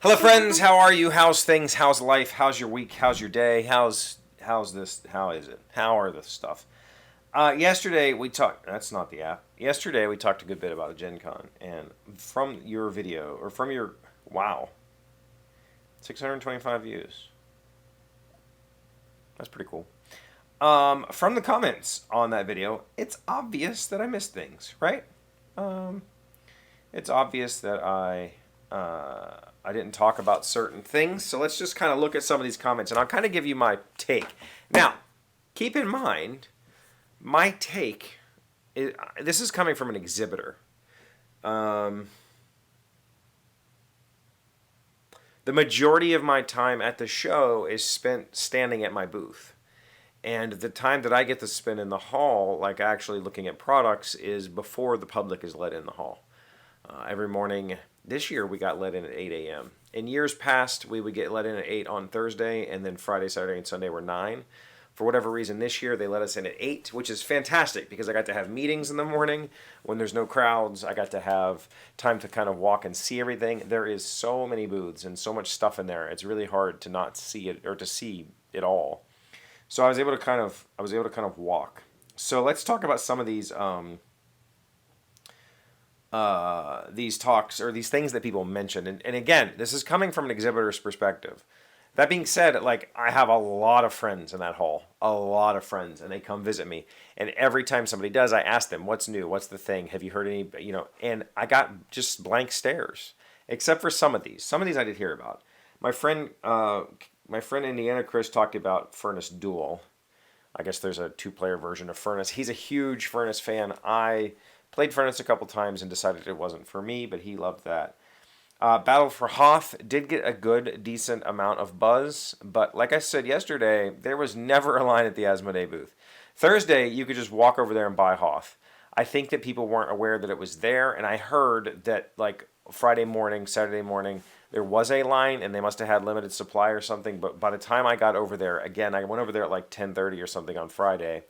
Hello, friends. How are you? How's things? How's life? How's your week? How's your day? How's this? How is it? How are the stuff? Yesterday we talked. That's not the app. Yesterday we talked a good bit about GenCon, and from your video or from your wow, 625 views. That's pretty cool. From the comments on that video, it's obvious that I missed things, right? Um, it's obvious that I didn't talk about certain things. So let's just kind of look at some of these comments, and I'll kind of give you my take. Now, keep in mind, my take is, this is coming from an exhibitor. Um, the majority of my time at the show is spent standing at my booth. And the time that I get to spend in the hall, like actually looking at products, is before the public is let in the hall. Every morning, this year we got let in at 8 a.m. In years past, we would get let in at 8 on Thursday, and then Friday, Saturday, and Sunday were 9. For whatever reason, this year they let us in at 8, which is fantastic because I got to have meetings in the morning when there's no crowds. I got to have time to kind of walk and see everything. There is so many booths and so much stuff in there. It's really hard to not see it or to see it all. So I was able to kind of walk. So let's talk about some of these talks or these things that people mention. And again, this is coming from an exhibitor's perspective. That being said, like I have a lot of friends in that hall, a lot of friends, and they come visit me. And every time somebody does, I ask them, "What's new? What's the thing? Have you heard any?" And I got just blank stares, except for some of these. Some of these I did hear about. My friend, my friend Indiana Chris talked about Furnace Duel. I guess there's a two-player version of Furnace. He's a huge Furnace fan. I played Furnace a couple times and decided it wasn't for me, but he loved that. Battle for Hoth did get a good, decent amount of buzz, but like I said yesterday, there was never a line at the Asmodee booth. Thursday, you could just walk over there and buy Hoth. I think that people weren't aware that it was there, and I heard that like Friday morning, Saturday morning, there was a line, and they must have had limited supply or something. But by the time I got over there, again, I went over there at like 10:30 or something on Friday.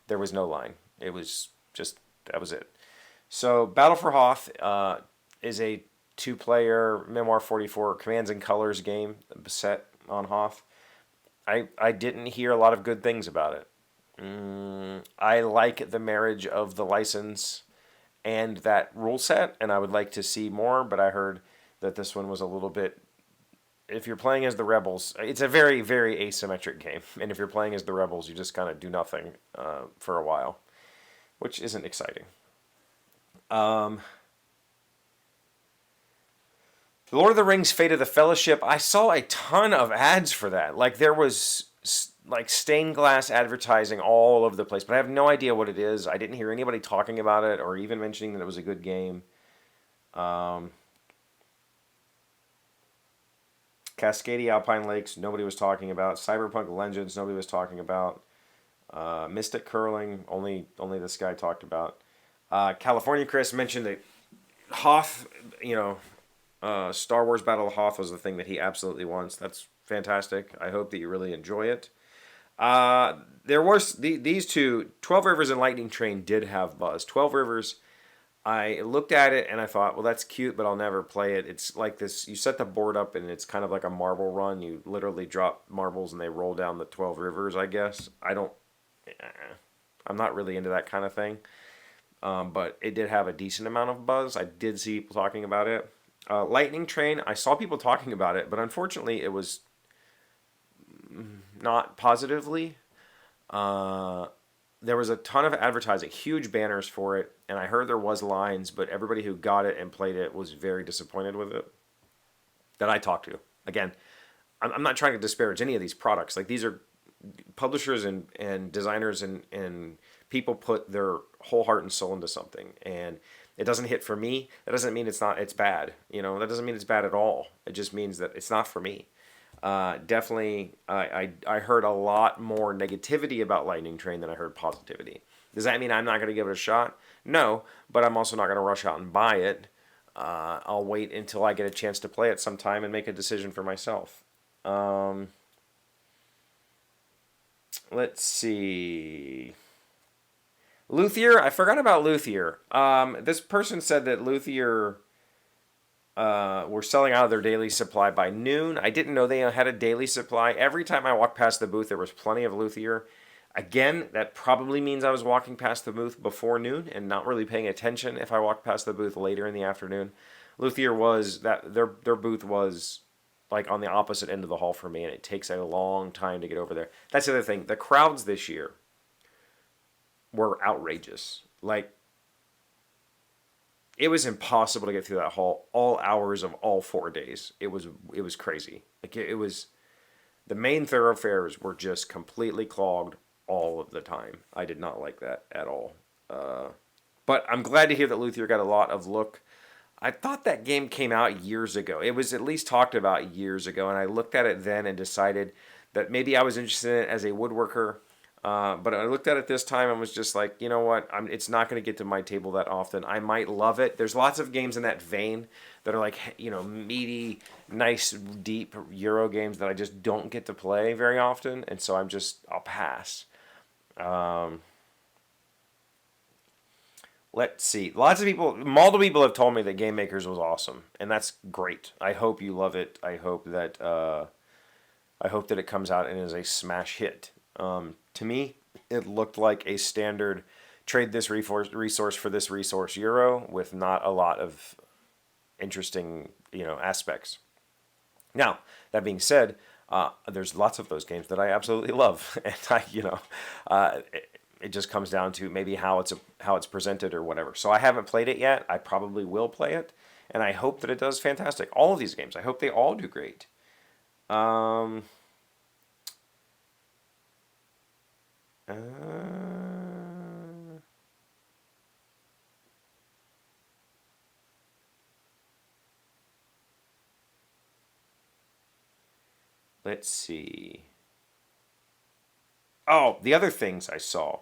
There was no line. It was just that was it. So Battle for Hoth is a two-player Memoir 44 Commands and Colors game set on Hoth. I didn't hear a lot of good things about it. I like the marriage of the license and that rule set, and I would like to see more, but I heard that this one was a little bit... If you're playing as the Rebels, it's a very, very asymmetric game, and if you're playing as the Rebels, you just kind of do nothing for a while, which isn't exciting. The Lord of the Rings Fate of the Fellowship, I saw a ton of ads for that. Like there was like stained glass advertising all over the place, but I have no idea what it is. I didn't hear anybody talking about it or even mentioning that it was a good game. Cascadia Alpine Lakes, nobody was talking about. Cyberpunk Legends, nobody was talking about. Mystic Curling, only this guy talked about. California Chris mentioned that Hoth, Star Wars Battle of Hoth was the thing that he absolutely wants. That's fantastic. I hope that you really enjoy it. There was these two, 12 Rivers and Lightning Train did have buzz. 12 Rivers, I looked at it and I thought, well, that's cute, but I'll never play it. It's like this, you set the board up and it's kind of like a marble run. You literally drop marbles and they roll down the 12 rivers, I guess. I'm not really into that kind of thing. But it did have a decent amount of buzz. I did see people talking about it. Lightning Train, I saw people talking about it, but unfortunately it was not positively. There was a ton of advertising, huge banners for it, and I heard there was lines, but everybody who got it and played it was very disappointed with it that I talked to. Again, I'm not trying to disparage any of these products. Like these are publishers and designers and people put their whole heart and soul into something, and it doesn't hit for me. That doesn't mean it's bad. That doesn't mean it's bad at all. It just means that it's not for me. Definitely, I heard a lot more negativity about Lightning Train than I heard positivity. Does that mean I'm not going to give it a shot? No, but I'm also not going to rush out and buy it. I'll wait until I get a chance to play it sometime and make a decision for myself. Let's see. Luthier, I forgot about Luthier. This person said that Luthier were selling out of their daily supply by noon. I didn't know they had a daily supply. Every time I walked past the booth, there was plenty of luthier. Again, that probably means I was walking past the booth before noon and not really paying attention if I walked past the booth later in the afternoon. Luthier was that their booth was like on the opposite end of the hall for me, and it takes a long time to get over there. That's the other thing. The crowds this year were outrageous. Like, it was impossible to get through that hall all hours of all 4 days. It was crazy. Like, it was, the main thoroughfares were just completely clogged all of the time. I did not like that at all. But I'm glad to hear that Luthier got a lot of look. I thought that game came out years ago. It was at least talked about years ago, and I looked at it then and decided that maybe I was interested in it as a woodworker. But I looked at it this time and was just like, you know what? It's not going to get to my table that often. I might love it. There's lots of games in that vein that are like, meaty, nice, deep Euro games that I just don't get to play very often, and so I'll pass. Let's see. Multiple people have told me that Game Makers was awesome, and that's great. I hope you love it. I hope that it comes out and is a smash hit. To me, it looked like a standard trade this resource for this resource Euro with not a lot of interesting aspects. Now, that being said, there's lots of those games that I absolutely love, and it just comes down to maybe how it's presented or whatever. So I haven't played it yet. I probably will play it, and I hope that it does fantastic. All of these games, I hope they all do great. Let's see. Oh, the other things I saw.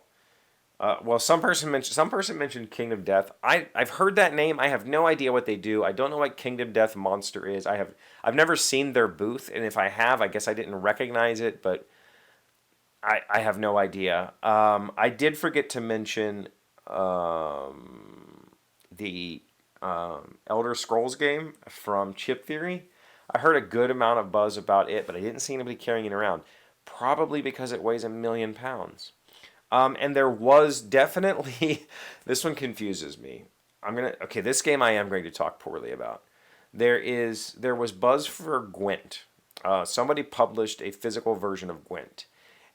Well, some person mentioned Kingdom Death. I've heard that name. I have no idea what they do. I don't know what Kingdom Death Monster is. I've never seen their booth, and if I have, I guess I didn't recognize it, but I have no idea. I did forget to mention the Elder Scrolls game from Chip Theory. I heard a good amount of buzz about it, but I didn't see anybody carrying it around. Probably because it weighs 1,000,000 pounds. And there was definitely this one confuses me. This game I am going to talk poorly about. There was buzz for Gwent. Somebody published a physical version of Gwent.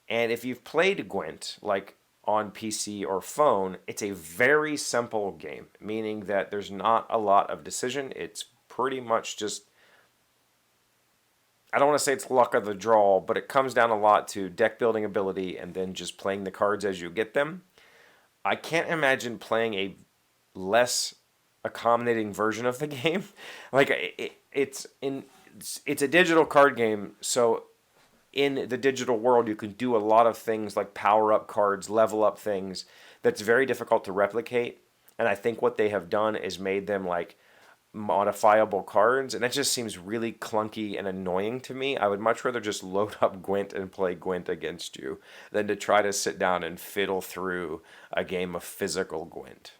And if you've played Gwent, like on PC or phone, it's a very simple game, meaning that there's not a lot of decision. It's pretty much just, I don't want to say it's luck of the draw, but it comes down a lot to deck building ability and then just playing the cards as you get them. I can't imagine playing a less accommodating version of the game. Like it's a digital card game, so in the digital world you can do a lot of things like power up cards, level up things that's very difficult to replicate. And I think what they have done is made them like modifiable cards, and that just seems really clunky and annoying to me. I would much rather just load up Gwent and play Gwent against you than to try to sit down and fiddle through a game of physical Gwent.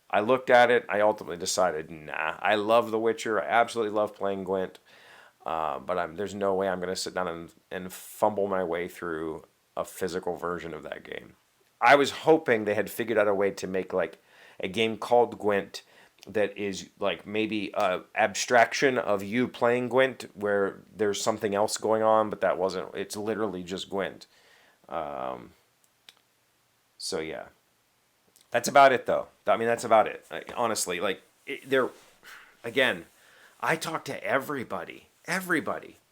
I looked at it, I ultimately decided, nah. I love The Witcher, I absolutely love playing Gwent, but there's no way I'm going to sit down and fumble my way through a physical version of that game. I was hoping they had figured out a way to make like a game called Gwent that is like maybe a abstraction of you playing Gwent where there's something else going on, but that wasn't. It's literally just Gwent. So yeah, that's about it though. I mean, that's about it. Honestly, like again, I talked to everybody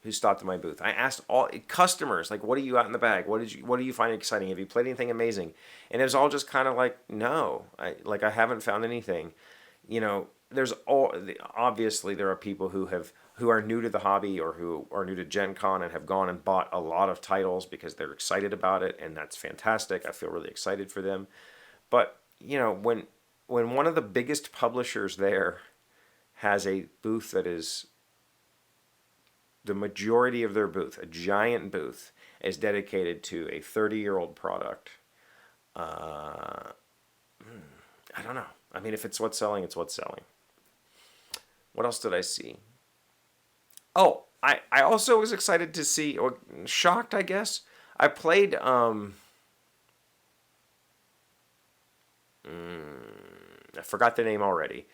who stopped at my booth. I asked all customers, like, what do you got in the bag? What do you find exciting? Have you played anything amazing? And it was all just kind of like, no, I haven't found anything. Obviously there are people who are new to the hobby or who are new to GenCon and have gone and bought a lot of titles because they're excited about it, and that's fantastic. I feel really excited for them. But when one of the biggest publishers there has a booth that is the majority of their booth, a giant booth, is dedicated to a 30-year-old product, I don't know. I mean, if it's what's selling, it's what's selling. What else did I see? Oh, I also was excited to see, or shocked, I guess. I played, I forgot the name already.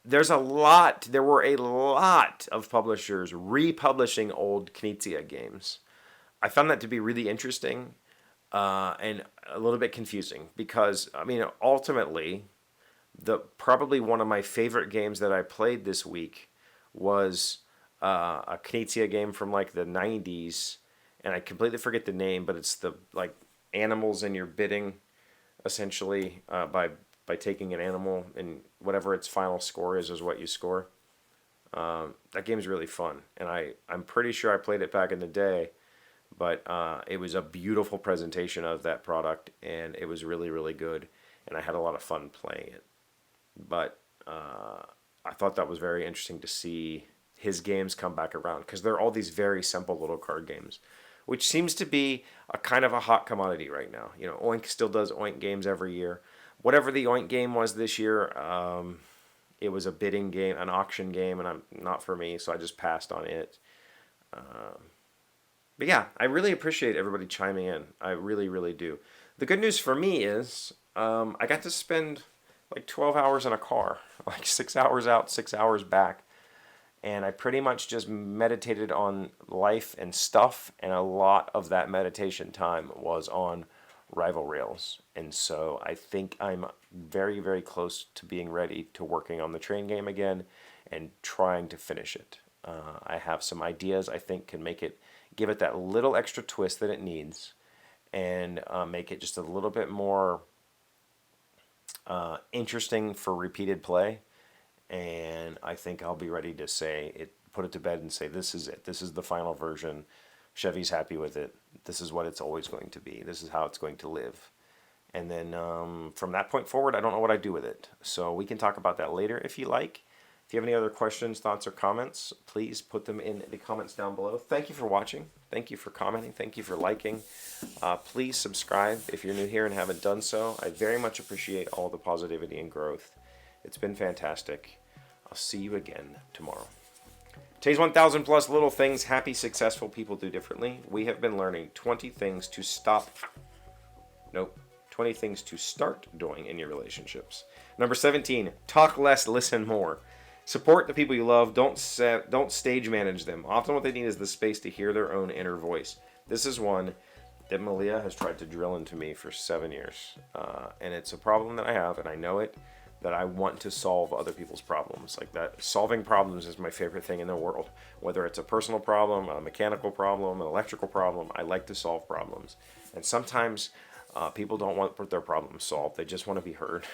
There were a lot of publishers republishing old Knizia games. I found that to be really interesting and a little bit confusing because, I mean, ultimately, probably one of my favorite games that I played this week was a Knizia game from like the 90s, and I completely forget the name, but it's the like animals and you're bidding essentially by taking an animal and whatever its final score is what you score. That game's really fun, and I'm pretty sure I played it back in the day, but it was a beautiful presentation of that product, and it was really really good, and I had a lot of fun playing it. But I thought that was very interesting to see his games come back around because they're all these very simple little card games, which seems to be a kind of a hot commodity right now. You know, Oink still does Oink games every year. Whatever the Oink game was this year, it was a bidding game, an auction game, and I'm not for me, so I just passed on it. But yeah, I really appreciate everybody chiming in. I really, really do. The good news for me is I got to spend like 12 hours in a car, like 6 hours out, 6 hours back. And I pretty much just meditated on life and stuff, and a lot of that meditation time was on Rival Rails. And so I think I'm very, very close to being ready to working on the train game again and trying to finish it. I have some ideas I think can give it that little extra twist that it needs, and make it just a little bit more interesting for repeated play. And I think I'll be ready to put it to bed and say, this is it. This is the final version. Chevee's happy with it. This is what it's always going to be. This is how it's going to live. And then from that point forward, I don't know what I do with it. So we can talk about that later if you like. If you have any other questions, thoughts, or comments, please put them in the comments down below. Thank you for watching. Thank you for commenting. Thank you for liking. Please subscribe if you're new here and haven't done so. I very much appreciate all the positivity and growth. It's been fantastic. I'll see you again tomorrow. Today's 1,000 plus little things happy, successful people do differently. We have been learning 20 things to 20 things to start doing in your relationships. Number 17, talk less, listen more. Support the people you love. Don't stage manage them. Often what they need is the space to hear their own inner voice. This is one that Malia has tried to drill into me for 7 years. And it's a problem that I have, and I know it, that I want to solve other people's problems. Like that, solving problems is my favorite thing in the world. Whether it's a personal problem, a mechanical problem, an electrical problem, I like to solve problems. And sometimes people don't want their problems solved. They just want to be heard.